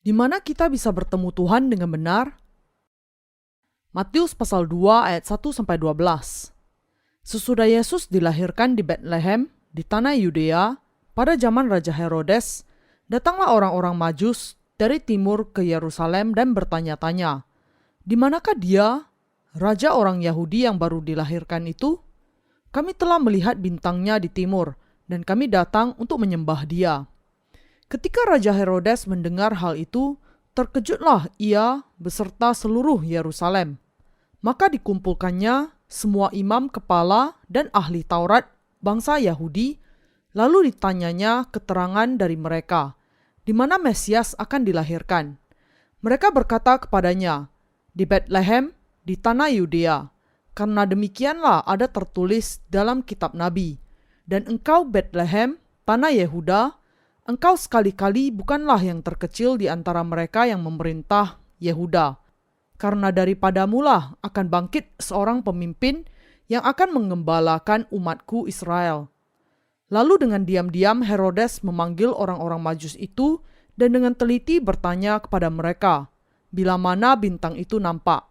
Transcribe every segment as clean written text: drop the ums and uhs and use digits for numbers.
Di mana kita bisa bertemu Tuhan dengan benar? Matius pasal 2 ayat 1-12. Sesudah Yesus dilahirkan di Bethlehem, di tanah Yudea, pada zaman Raja Herodes, datanglah orang-orang Majus dari timur ke Yerusalem dan bertanya-tanya, "Di manakah dia, raja orang Yahudi yang baru dilahirkan itu? Kami telah melihat bintangnya di timur, dan kami datang untuk menyembah dia." Ketika Raja Herodes mendengar hal itu, terkejutlah ia beserta seluruh Yerusalem. Maka dikumpulkannya semua imam kepala dan ahli Taurat bangsa Yahudi, lalu ditanyanya keterangan dari mereka, di mana Mesias akan dilahirkan. Mereka berkata kepadanya, "Di Bethlehem, di tanah Yudea, karena demikianlah ada tertulis dalam kitab Nabi, dan engkau Bethlehem, tanah Yehuda, engkau sekali-kali bukanlah yang terkecil di antara mereka yang memerintah Yehuda. Karena daripadamulah akan bangkit seorang pemimpin yang akan mengembalakan umatku Israel." Lalu dengan diam-diam Herodes memanggil orang-orang Majus itu dan dengan teliti bertanya kepada mereka, bila mana bintang itu nampak.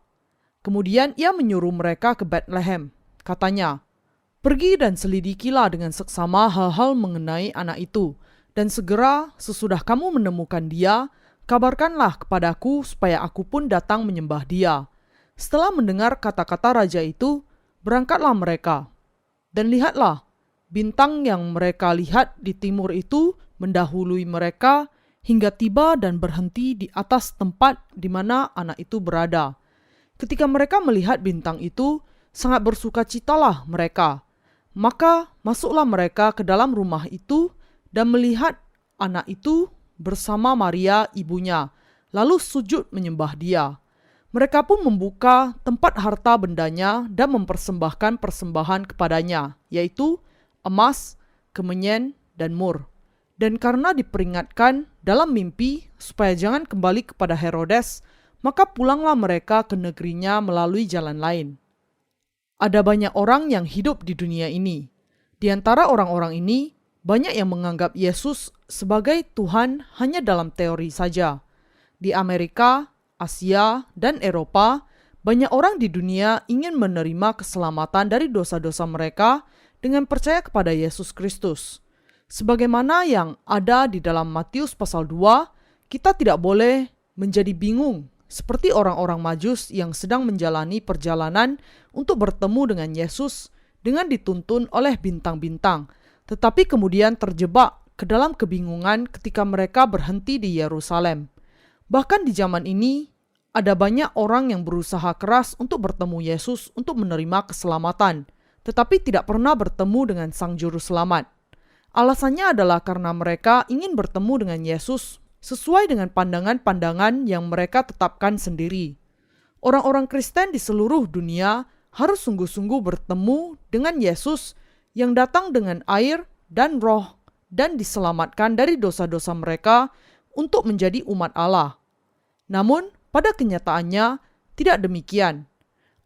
Kemudian ia menyuruh mereka ke Bethlehem. Katanya, "Pergi dan selidikilah dengan seksama hal-hal mengenai anak itu, dan segera sesudah kamu menemukan dia, kabarkanlah kepadaku supaya aku pun datang menyembah dia." Setelah mendengar kata-kata raja itu, berangkatlah mereka. Dan lihatlah, bintang yang mereka lihat di timur itu mendahului mereka hingga tiba dan berhenti di atas tempat di mana anak itu berada. Ketika mereka melihat bintang itu, sangat bersukacitalah mereka. Maka masuklah mereka ke dalam rumah itu dan melihat anak itu bersama Maria ibunya, lalu sujud menyembah dia. Mereka pun membuka tempat harta bendanya dan mempersembahkan persembahan kepadanya, yaitu emas, kemenyan, dan mur. Dan karena diperingatkan dalam mimpi supaya jangan kembali kepada Herodes, maka pulanglah mereka ke negerinya melalui jalan lain. Ada banyak orang yang hidup di dunia ini. Di antara orang-orang ini, banyak yang menganggap Yesus sebagai Tuhan hanya dalam teori saja. Di Amerika, Asia, dan Eropa, banyak orang di dunia ingin menerima keselamatan dari dosa-dosa mereka dengan percaya kepada Yesus Kristus. Sebagaimana yang ada di dalam Matius pasal 2, kita tidak boleh menjadi bingung seperti orang-orang Majus yang sedang menjalani perjalanan untuk bertemu dengan Yesus dengan dituntun oleh bintang-bintang, tetapi kemudian terjebak ke dalam kebingungan ketika mereka berhenti di Yerusalem. Bahkan di zaman ini, ada banyak orang yang berusaha keras untuk bertemu Yesus untuk menerima keselamatan, tetapi tidak pernah bertemu dengan Sang Juru Selamat. Alasannya adalah karena mereka ingin bertemu dengan Yesus sesuai dengan pandangan-pandangan yang mereka tetapkan sendiri. Orang-orang Kristen di seluruh dunia harus sungguh-sungguh bertemu dengan Yesus yang datang dengan air dan roh dan diselamatkan dari dosa-dosa mereka untuk menjadi umat Allah. Namun, pada kenyataannya tidak demikian.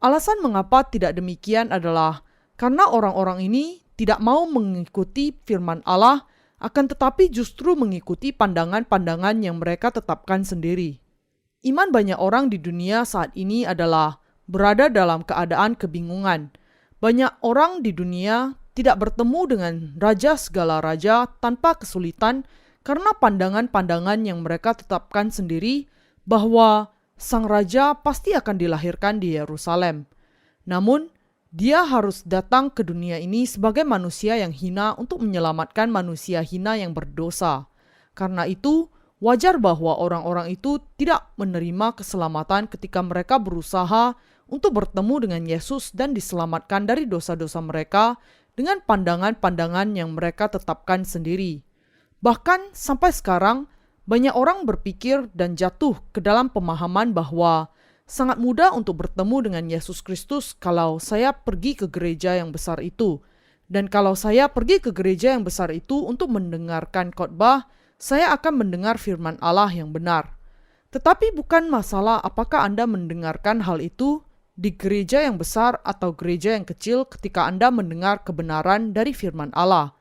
Alasan mengapa tidak demikian adalah karena orang-orang ini tidak mau mengikuti firman Allah, akan tetapi justru mengikuti pandangan-pandangan yang mereka tetapkan sendiri. Iman banyak orang di dunia saat ini adalah berada dalam keadaan kebingungan. Banyak orang di dunia tidak bertemu dengan raja segala raja tanpa kesulitan karena pandangan-pandangan yang mereka tetapkan sendiri bahwa sang raja pasti akan dilahirkan di Yerusalem. Namun, dia harus datang ke dunia ini sebagai manusia yang hina untuk menyelamatkan manusia hina yang berdosa. Karena itu, wajar bahwa orang-orang itu tidak menerima keselamatan ketika mereka berusaha untuk bertemu dengan Yesus dan diselamatkan dari dosa-dosa mereka dengan pandangan-pandangan yang mereka tetapkan sendiri. Bahkan sampai sekarang, banyak orang berpikir dan jatuh ke dalam pemahaman bahwa sangat mudah untuk bertemu dengan Yesus Kristus kalau saya pergi ke gereja yang besar itu. Dan kalau saya pergi ke gereja yang besar itu untuk mendengarkan khotbah, saya akan mendengar firman Allah yang benar. Tetapi bukan masalah apakah Anda mendengarkan hal itu di gereja yang besar atau gereja yang kecil ketika Anda mendengar kebenaran dari firman Allah.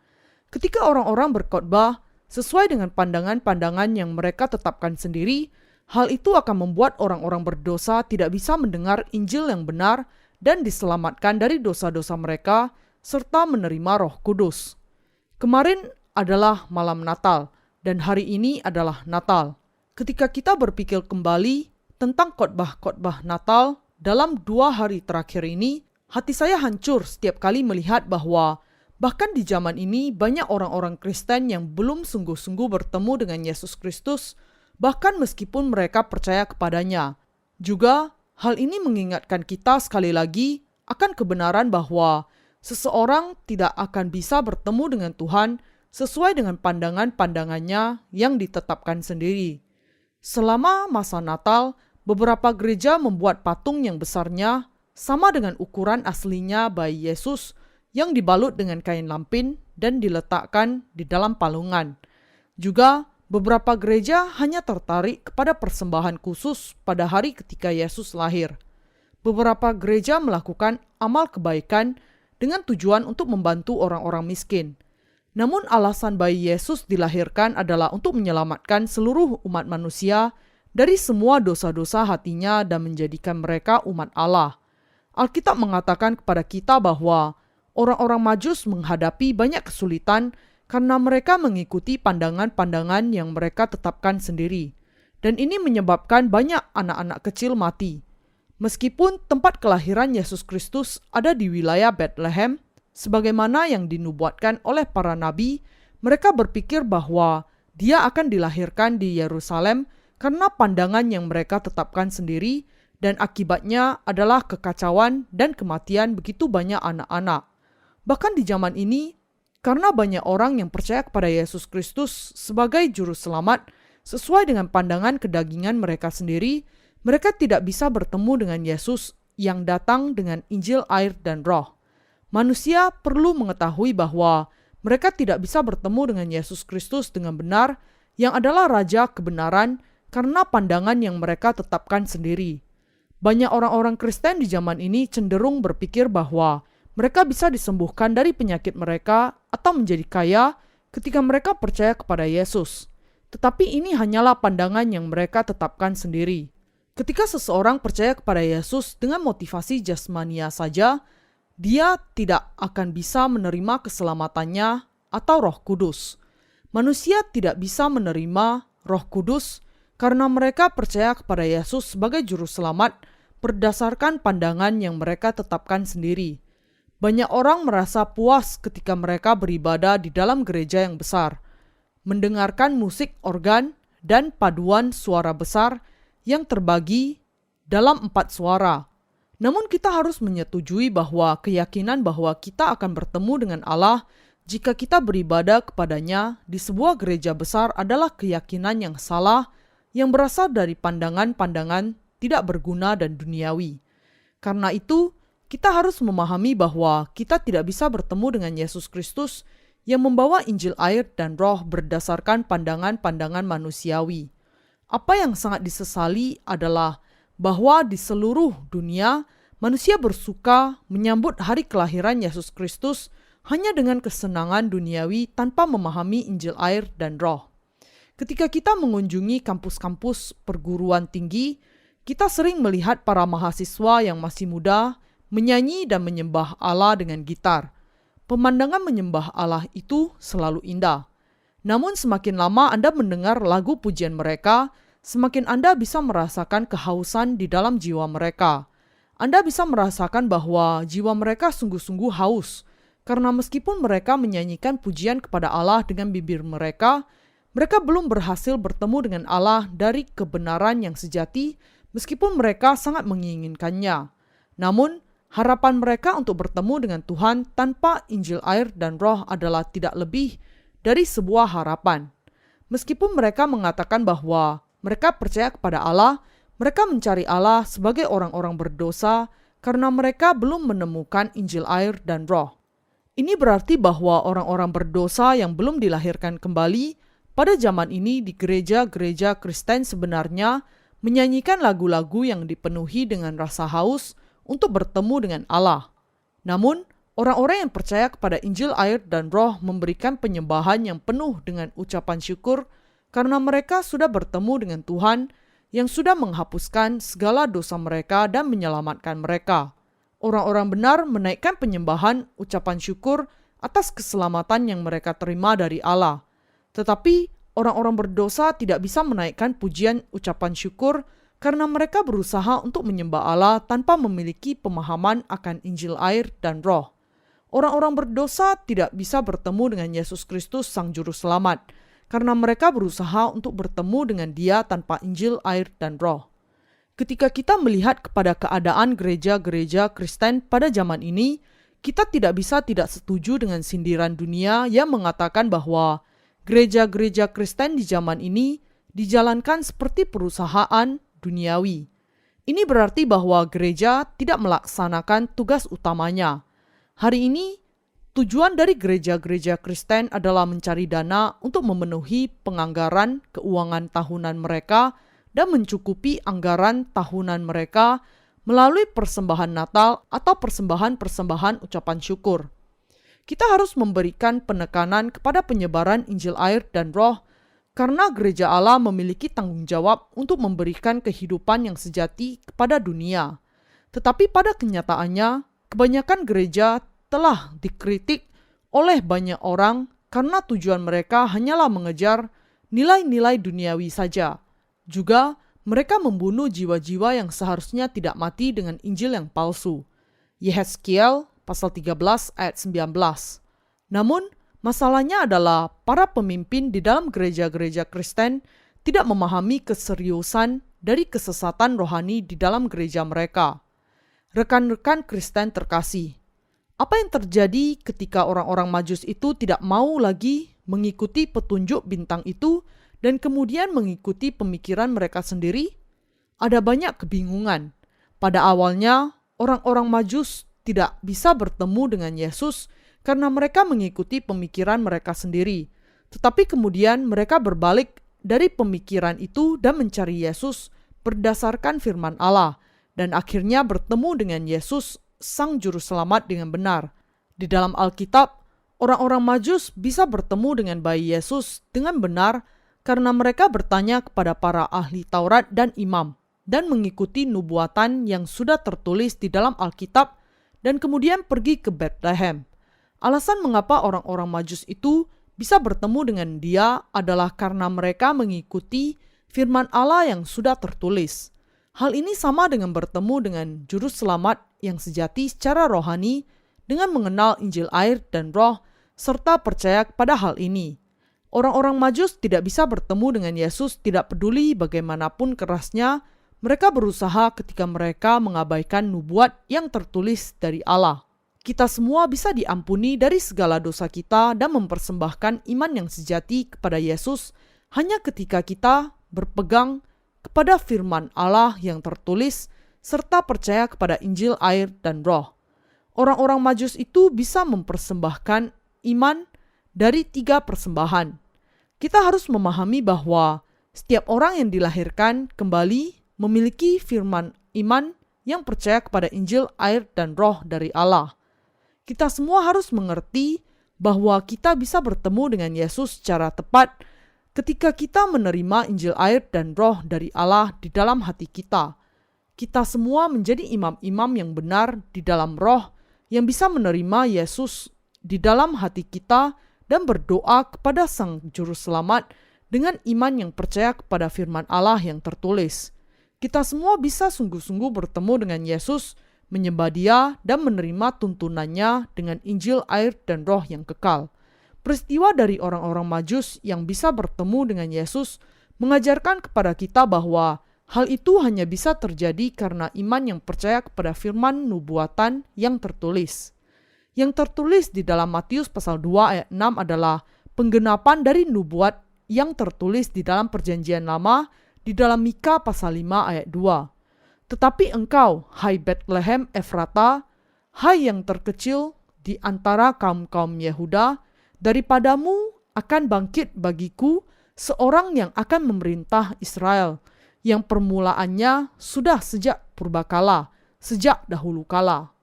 Ketika orang-orang berkhotbah, sesuai dengan pandangan-pandangan yang mereka tetapkan sendiri, hal itu akan membuat orang-orang berdosa tidak bisa mendengar Injil yang benar dan diselamatkan dari dosa-dosa mereka, serta menerima Roh Kudus. Kemarin adalah malam Natal, dan hari ini adalah Natal. Ketika kita berpikir kembali tentang khotbah-khotbah Natal dalam 2 hari terakhir ini, hati saya hancur setiap kali melihat bahwa bahkan di zaman ini banyak orang-orang Kristen yang belum sungguh-sungguh bertemu dengan Yesus Kristus, bahkan meskipun mereka percaya kepadanya. Juga, hal ini mengingatkan kita sekali lagi akan kebenaran bahwa seseorang tidak akan bisa bertemu dengan Tuhan sesuai dengan pandangan-pandangannya yang ditetapkan sendiri. Selama masa Natal, beberapa gereja membuat patung yang besarnya sama dengan ukuran aslinya bayi Yesus yang dibalut dengan kain lampin dan diletakkan di dalam palungan. Juga, beberapa gereja hanya tertarik kepada persembahan khusus pada hari ketika Yesus lahir. Beberapa gereja melakukan amal kebaikan dengan tujuan untuk membantu orang-orang miskin. Namun alasan bayi Yesus dilahirkan adalah untuk menyelamatkan seluruh umat manusia dari semua dosa-dosa hatinya dan menjadikan mereka umat Allah. Alkitab mengatakan kepada kita bahwa orang-orang Majus menghadapi banyak kesulitan karena mereka mengikuti pandangan-pandangan yang mereka tetapkan sendiri. Dan ini menyebabkan banyak anak-anak kecil mati. Meskipun tempat kelahiran Yesus Kristus ada di wilayah Bethlehem, sebagaimana yang dinubuatkan oleh para nabi, mereka berpikir bahwa dia akan dilahirkan di Yerusalem karena pandangan yang mereka tetapkan sendiri, dan akibatnya adalah kekacauan dan kematian begitu banyak anak-anak. Bahkan di zaman ini, karena banyak orang yang percaya kepada Yesus Kristus sebagai juru selamat sesuai dengan pandangan kedagingan mereka sendiri, mereka tidak bisa bertemu dengan Yesus yang datang dengan Injil air dan Roh. Manusia perlu mengetahui bahwa mereka tidak bisa bertemu dengan Yesus Kristus dengan benar, yang adalah Raja kebenaran, karena pandangan yang mereka tetapkan sendiri. Banyak orang-orang Kristen di zaman ini cenderung berpikir bahwa mereka bisa disembuhkan dari penyakit mereka atau menjadi kaya ketika mereka percaya kepada Yesus. Tetapi ini hanyalah pandangan yang mereka tetapkan sendiri. Ketika seseorang percaya kepada Yesus dengan motivasi jasmania saja, dia tidak akan bisa menerima keselamatannya atau Roh Kudus. Manusia tidak bisa menerima Roh Kudus karena mereka percaya kepada Yesus sebagai juru selamat berdasarkan pandangan yang mereka tetapkan sendiri. Banyak orang merasa puas ketika mereka beribadah di dalam gereja yang besar, mendengarkan musik organ dan paduan suara besar yang terbagi dalam 4 suara. Namun kita harus menyetujui bahwa keyakinan bahwa kita akan bertemu dengan Allah jika kita beribadah kepadanya di sebuah gereja besar adalah keyakinan yang salah yang berasal dari pandangan-pandangan tidak berguna dan duniawi. Karena itu, kita harus memahami bahwa kita tidak bisa bertemu dengan Yesus Kristus yang membawa Injil air dan Roh berdasarkan pandangan-pandangan manusiawi. Apa yang sangat disesali adalah bahwa di seluruh dunia, manusia bersuka menyambut hari kelahiran Yesus Kristus hanya dengan kesenangan duniawi tanpa memahami Injil air dan Roh. Ketika kita mengunjungi kampus-kampus perguruan tinggi, kita sering melihat para mahasiswa yang masih muda menyanyi dan menyembah Allah dengan gitar. Pemandangan menyembah Allah itu selalu indah. Namun semakin lama Anda mendengar lagu pujian mereka, semakin Anda bisa merasakan kehausan di dalam jiwa mereka. Anda bisa merasakan bahwa jiwa mereka sungguh-sungguh haus, karena meskipun mereka menyanyikan pujian kepada Allah dengan bibir mereka belum berhasil bertemu dengan Allah dari kebenaran yang sejati, meskipun mereka sangat menginginkannya. Namun, harapan mereka untuk bertemu dengan Tuhan tanpa Injil air dan Roh adalah tidak lebih dari sebuah harapan. Meskipun mereka mengatakan bahwa mereka percaya kepada Allah, mereka mencari Allah sebagai orang-orang berdosa karena mereka belum menemukan Injil air dan Roh. Ini berarti bahwa orang-orang berdosa yang belum dilahirkan kembali pada zaman ini di gereja-gereja Kristen sebenarnya menyanyikan lagu-lagu yang dipenuhi dengan rasa haus untuk bertemu dengan Allah. Namun, Orang-orang yang percaya kepada Injil air dan Roh memberikan penyembahan yang penuh dengan ucapan syukur karena mereka sudah bertemu dengan Tuhan yang sudah menghapuskan segala dosa mereka dan menyelamatkan mereka. Orang-orang benar menaikkan penyembahan ucapan syukur atas keselamatan yang mereka terima dari Allah. Tetapi orang-orang berdosa tidak bisa menaikkan pujian ucapan syukur karena mereka berusaha untuk menyembah Allah tanpa memiliki pemahaman akan Injil air dan Roh. Orang-orang berdosa tidak bisa bertemu dengan Yesus Kristus Sang Juru Selamat karena mereka berusaha untuk bertemu dengan Dia tanpa Injil air dan Roh. Ketika kita melihat kepada keadaan gereja-gereja Kristen pada zaman ini, kita tidak bisa tidak setuju dengan sindiran dunia yang mengatakan bahwa gereja-gereja Kristen di zaman ini dijalankan seperti perusahaan duniawi. Ini berarti bahwa gereja tidak melaksanakan tugas utamanya. Hari ini, tujuan dari gereja-gereja Kristen adalah mencari dana untuk memenuhi penganggaran keuangan tahunan mereka dan mencukupi anggaran tahunan mereka melalui persembahan Natal atau persembahan-persembahan ucapan syukur. Kita harus memberikan penekanan kepada penyebaran Injil air dan Roh karena gereja Allah memiliki tanggung jawab untuk memberikan kehidupan yang sejati kepada dunia. Tetapi pada kenyataannya, kebanyakan gereja telah dikritik oleh banyak orang karena tujuan mereka hanyalah mengejar nilai-nilai duniawi saja. Juga, mereka membunuh jiwa-jiwa yang seharusnya tidak mati dengan Injil yang palsu. Yehezkiel pasal 13 ayat 19. Namun, masalahnya adalah para pemimpin di dalam gereja-gereja Kristen tidak memahami keseriusan dari kesesatan rohani di dalam gereja mereka. Rekan-rekan Kristen terkasih, apa yang terjadi ketika orang-orang Majus itu tidak mau lagi mengikuti petunjuk bintang itu dan kemudian mengikuti pemikiran mereka sendiri? Ada banyak kebingungan. Pada awalnya, orang-orang Majus tidak bisa bertemu dengan Yesus karena mereka mengikuti pemikiran mereka sendiri. Tetapi kemudian mereka berbalik dari pemikiran itu dan mencari Yesus berdasarkan firman Allah, dan akhirnya bertemu dengan Yesus Sang Juru Selamat dengan benar. Di dalam Alkitab, orang-orang Majus bisa bertemu dengan bayi Yesus dengan benar karena mereka bertanya kepada para ahli Taurat dan imam dan mengikuti nubuatan yang sudah tertulis di dalam Alkitab dan kemudian pergi ke Bethlehem. Alasan mengapa orang-orang Majus itu bisa bertemu dengan Dia adalah karena mereka mengikuti firman Allah yang sudah tertulis. Hal ini sama dengan bertemu dengan Juru Selamat yang sejati secara rohani dengan mengenal Injil air dan Roh serta percaya kepada hal ini. Orang-orang Majus tidak bisa bertemu dengan Yesus tidak peduli bagaimanapun kerasnya mereka berusaha ketika mereka mengabaikan nubuat yang tertulis dari Allah. Kita semua bisa diampuni dari segala dosa kita dan mempersembahkan iman yang sejati kepada Yesus hanya ketika kita berpegang kepada firman Allah yang tertulis serta percaya kepada Injil air dan Roh. Orang-orang Majus itu bisa mempersembahkan iman dari 3 persembahan. Kita harus memahami bahwa setiap orang yang dilahirkan kembali memiliki firman iman yang percaya kepada Injil air dan Roh dari Allah. Kita semua harus mengerti bahwa kita bisa bertemu dengan Yesus secara tepat ketika kita menerima Injil air dan Roh dari Allah di dalam hati kita. Kita semua menjadi imam-imam yang benar di dalam Roh yang bisa menerima Yesus di dalam hati kita dan berdoa kepada Sang Juru Selamat dengan iman yang percaya kepada firman Allah yang tertulis. Kita semua bisa sungguh-sungguh bertemu dengan Yesus, menyembah Dia, dan menerima tuntunannya dengan Injil air dan Roh yang kekal. Peristiwa dari orang-orang Majus yang bisa bertemu dengan Yesus mengajarkan kepada kita bahwa hal itu hanya bisa terjadi karena iman yang percaya kepada firman nubuatan yang tertulis. Yang tertulis di dalam Matius pasal 2 ayat 6 adalah penggenapan dari nubuat yang tertulis di dalam Perjanjian Lama di dalam Mika pasal 5 ayat 2. Tetapi engkau, hai Bethlehem Efrata, hai yang terkecil di antara kaum-kaum Yehuda, daripadamu akan bangkit bagiku seorang yang akan memerintah Israel, yang permulaannya sudah sejak purbakala, sejak dahulu kala.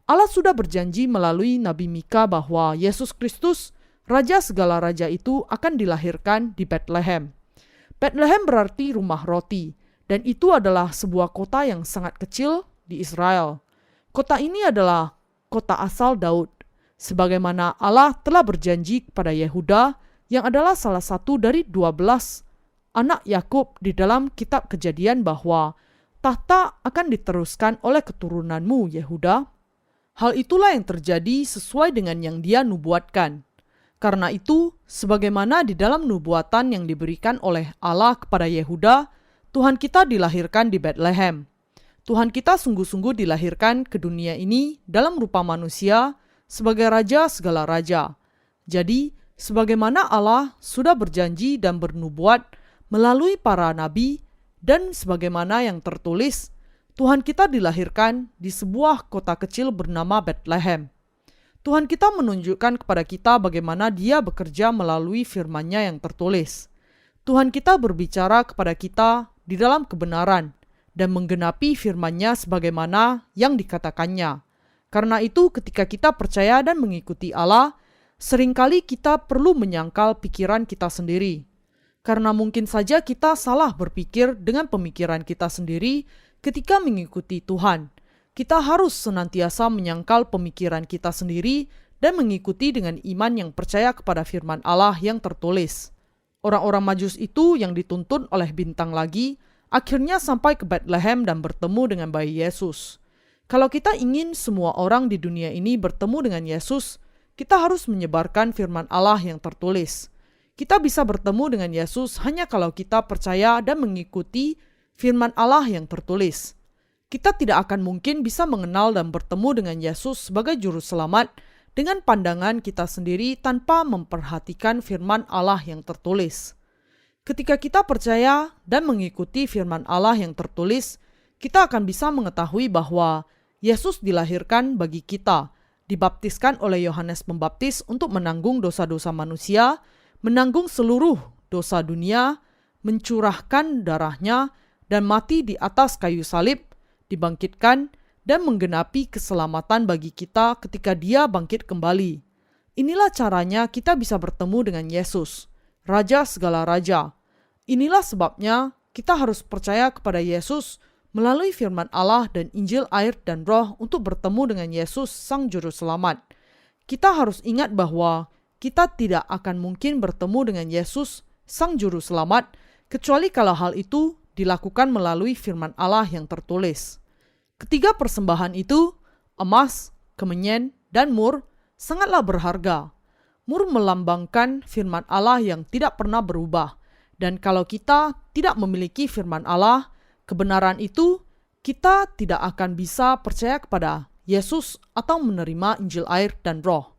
Allah sudah berjanji melalui Nabi Mika bahwa Yesus Kristus, Raja segala raja itu akan dilahirkan di Bethlehem. Bethlehem berarti rumah roti, dan itu adalah sebuah kota yang sangat kecil di Israel. Kota ini adalah kota asal Daud, sebagaimana Allah telah berjanji kepada Yehuda yang adalah salah satu dari 12 anak Yakub di dalam kitab Kejadian bahwa tahta akan diteruskan oleh keturunanmu, Yehuda. Hal itulah yang terjadi sesuai dengan yang dia nubuatkan. Karena itu, sebagaimana di dalam nubuatan yang diberikan oleh Allah kepada Yehuda, Tuhan kita dilahirkan di Bethlehem. Tuhan kita sungguh-sungguh dilahirkan ke dunia ini dalam rupa manusia sebagai Raja segala raja. Jadi, sebagaimana Allah sudah berjanji dan bernubuat melalui para nabi, dan sebagaimana yang tertulis, Tuhan kita dilahirkan di sebuah kota kecil bernama Bethlehem. Tuhan kita menunjukkan kepada kita bagaimana Dia bekerja melalui firman-Nya yang tertulis. Tuhan kita berbicara kepada kita di dalam kebenaran dan menggenapi firman-Nya sebagaimana yang dikatakannya. Karena itu ketika kita percaya dan mengikuti Allah, seringkali kita perlu menyangkal pikiran kita sendiri. Karena mungkin saja kita salah berpikir dengan pemikiran kita sendiri ketika mengikuti Tuhan. Kita harus senantiasa menyangkal pemikiran kita sendiri dan mengikuti dengan iman yang percaya kepada firman Allah yang tertulis. Orang-orang Majus itu yang dituntun oleh bintang lagi, akhirnya sampai ke Bethlehem dan bertemu dengan bayi Yesus. Kalau kita ingin semua orang di dunia ini bertemu dengan Yesus, kita harus menyebarkan firman Allah yang tertulis. Kita bisa bertemu dengan Yesus hanya kalau kita percaya dan mengikuti firman Allah yang tertulis. Kita tidak akan mungkin bisa mengenal dan bertemu dengan Yesus sebagai juru selamat dengan pandangan kita sendiri tanpa memperhatikan firman Allah yang tertulis. Ketika kita percaya dan mengikuti firman Allah yang tertulis, kita akan bisa mengetahui bahwa Yesus dilahirkan bagi kita, dibaptiskan oleh Yohanes Pembaptis untuk menanggung dosa-dosa manusia, menanggung seluruh dosa dunia, mencurahkan darahnya, dan mati di atas kayu salib, dibangkitkan, dan menggenapi keselamatan bagi kita ketika Dia bangkit kembali. Inilah caranya kita bisa bertemu dengan Yesus, Raja segala raja. Inilah sebabnya kita harus percaya kepada Yesus melalui firman Allah dan Injil air dan roh untuk bertemu dengan Yesus Sang Juru Selamat. Kita harus ingat bahwa kita tidak akan mungkin bertemu dengan Yesus Sang Juru Selamat kecuali kalau hal itu dilakukan melalui firman Allah yang tertulis. Ketiga persembahan itu, emas, kemenyan, dan mur, sangatlah berharga. Mur melambangkan firman Allah yang tidak pernah berubah. Dan kalau kita tidak memiliki firman Allah, kebenaran itu, kita tidak akan bisa percaya kepada Yesus atau menerima Injil air dan roh.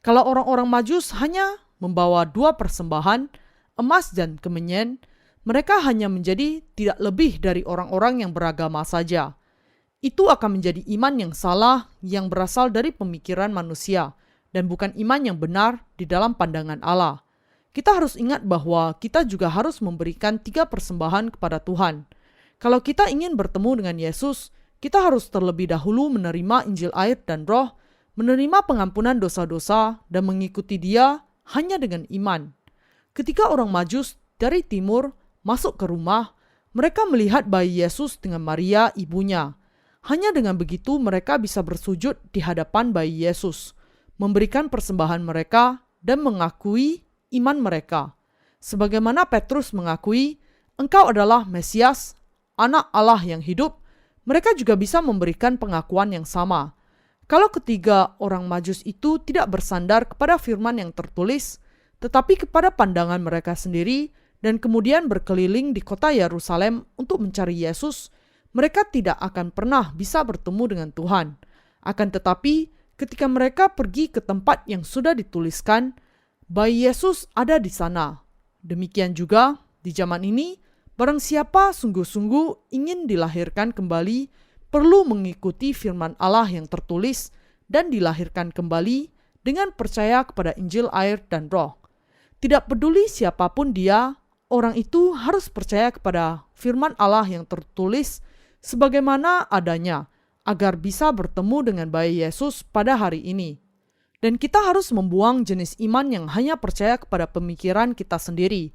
Kalau orang-orang Majus hanya membawa 2 persembahan, emas dan kemenyan, mereka hanya menjadi tidak lebih dari orang-orang yang beragama saja. Itu akan menjadi iman yang salah yang berasal dari pemikiran manusia dan bukan iman yang benar di dalam pandangan Allah. Kita harus ingat bahwa kita juga harus memberikan 3 persembahan kepada Tuhan. Kalau kita ingin bertemu dengan Yesus, kita harus terlebih dahulu menerima Injil air dan roh, menerima pengampunan dosa-dosa dan mengikuti Dia hanya dengan iman. Ketika orang Majus dari timur masuk ke rumah, mereka melihat bayi Yesus dengan Maria ibunya. Hanya dengan begitu mereka bisa bersujud di hadapan bayi Yesus, memberikan persembahan mereka dan mengakui iman mereka. Sebagaimana Petrus mengakui, "Engkau adalah Mesias, Anak Allah yang hidup," mereka juga bisa memberikan pengakuan yang sama. Kalau ketiga orang Majus itu tidak bersandar kepada firman yang tertulis, tetapi kepada pandangan mereka sendiri, dan kemudian berkeliling di kota Yerusalem untuk mencari Yesus, mereka tidak akan pernah bisa bertemu dengan Tuhan. Akan tetapi, ketika mereka pergi ke tempat yang sudah dituliskan, bayi Yesus ada di sana. Demikian juga, di zaman ini, barang siapa sungguh-sungguh ingin dilahirkan kembali, perlu mengikuti firman Allah yang tertulis dan dilahirkan kembali dengan percaya kepada Injil air dan roh. Tidak peduli siapapun dia, orang itu harus percaya kepada firman Allah yang tertulis sebagaimana adanya, agar bisa bertemu dengan bayi Yesus pada hari ini. Dan kita harus membuang jenis iman yang hanya percaya kepada pemikiran kita sendiri,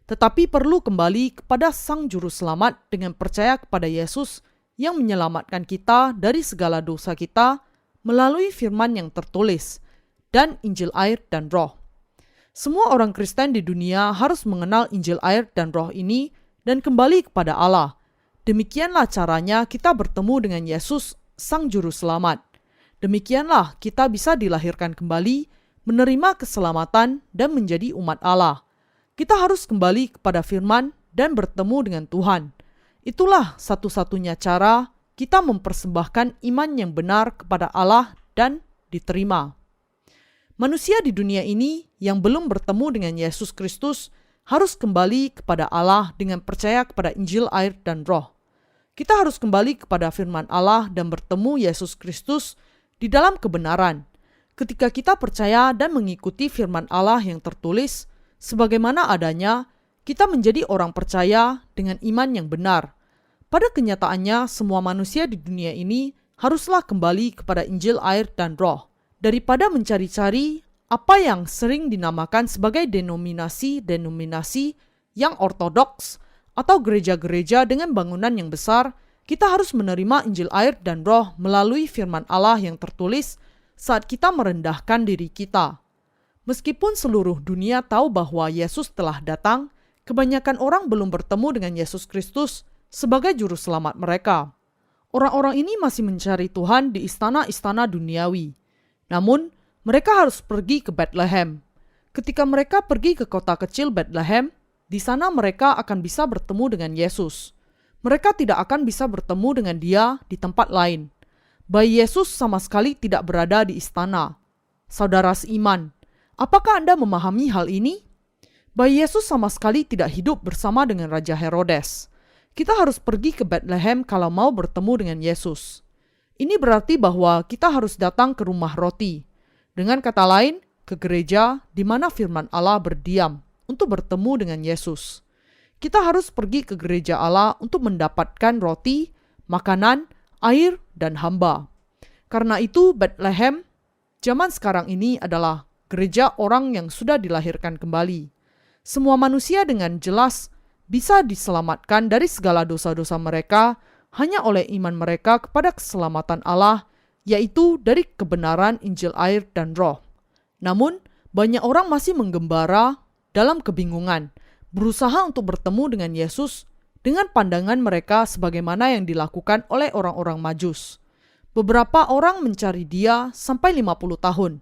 tetapi perlu kembali kepada Sang Juru Selamat dengan percaya kepada Yesus yang menyelamatkan kita dari segala dosa kita melalui firman yang tertulis dan Injil air dan roh. Semua orang Kristen di dunia harus mengenal Injil air dan roh ini dan kembali kepada Allah. Demikianlah caranya kita bertemu dengan Yesus, Sang Juru Selamat. Demikianlah kita bisa dilahirkan kembali, menerima keselamatan dan menjadi umat Allah. Kita harus kembali kepada firman dan bertemu dengan Tuhan. Itulah satu-satunya cara kita mempersembahkan iman yang benar kepada Allah dan diterima. Manusia di dunia ini yang belum bertemu dengan Yesus Kristus harus kembali kepada Allah dengan percaya kepada Injil air dan roh. Kita harus kembali kepada firman Allah dan bertemu Yesus Kristus di dalam kebenaran. Ketika kita percaya dan mengikuti firman Allah yang tertulis sebagaimana adanya, kita menjadi orang percaya dengan iman yang benar. Pada kenyataannya, semua manusia di dunia ini haruslah kembali kepada Injil air dan roh, daripada mencari-cari apa yang sering dinamakan sebagai denominasi-denominasi yang ortodoks atau gereja-gereja dengan bangunan yang besar. Kita harus menerima Injil air dan roh melalui firman Allah yang tertulis saat kita merendahkan diri kita. Meskipun seluruh dunia tahu bahwa Yesus telah datang, kebanyakan orang belum bertemu dengan Yesus Kristus sebagai juru selamat mereka. Orang-orang ini masih mencari Tuhan di istana-istana duniawi. Namun, mereka harus pergi ke Bethlehem. Ketika mereka pergi ke kota kecil Bethlehem, di sana mereka akan bisa bertemu dengan Yesus. Mereka tidak akan bisa bertemu dengan Dia di tempat lain. Bayi Yesus sama sekali tidak berada di istana. Saudara seiman, apakah Anda memahami hal ini? Bayi Yesus sama sekali tidak hidup bersama dengan Raja Herodes. Kita harus pergi ke Bethlehem kalau mau bertemu dengan Yesus. Ini berarti bahwa kita harus datang ke rumah roti. Dengan kata lain, ke gereja di mana firman Allah berdiam untuk bertemu dengan Yesus. Kita harus pergi ke gereja Allah untuk mendapatkan roti, makanan, air, dan hamba. Karena itu Bethlehem zaman sekarang ini adalah gereja orang yang sudah dilahirkan kembali. Semua manusia dengan jelas bisa diselamatkan dari segala dosa-dosa mereka hanya oleh iman mereka kepada keselamatan Allah, yaitu dari kebenaran Injil air dan roh. Namun, banyak orang masih menggembara dalam kebingungan, berusaha untuk bertemu dengan Yesus dengan pandangan mereka sebagaimana yang dilakukan oleh orang-orang Majus. Beberapa orang mencari Dia sampai 50 tahun,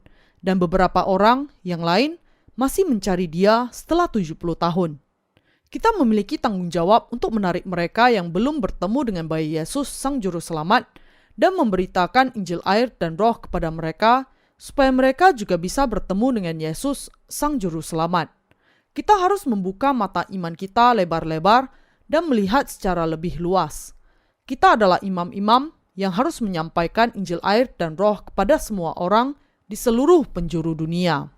dan beberapa orang yang lain masih mencari Dia setelah 70 tahun. Kita memiliki tanggung jawab untuk menarik mereka yang belum bertemu dengan bayi Yesus Sang Juru Selamat dan memberitakan Injil air dan roh kepada mereka supaya mereka juga bisa bertemu dengan Yesus Sang Juru Selamat. Kita harus membuka mata iman kita lebar-lebar dan melihat secara lebih luas. Kita adalah imam-imam yang harus menyampaikan Injil air dan roh kepada semua orang di seluruh penjuru dunia.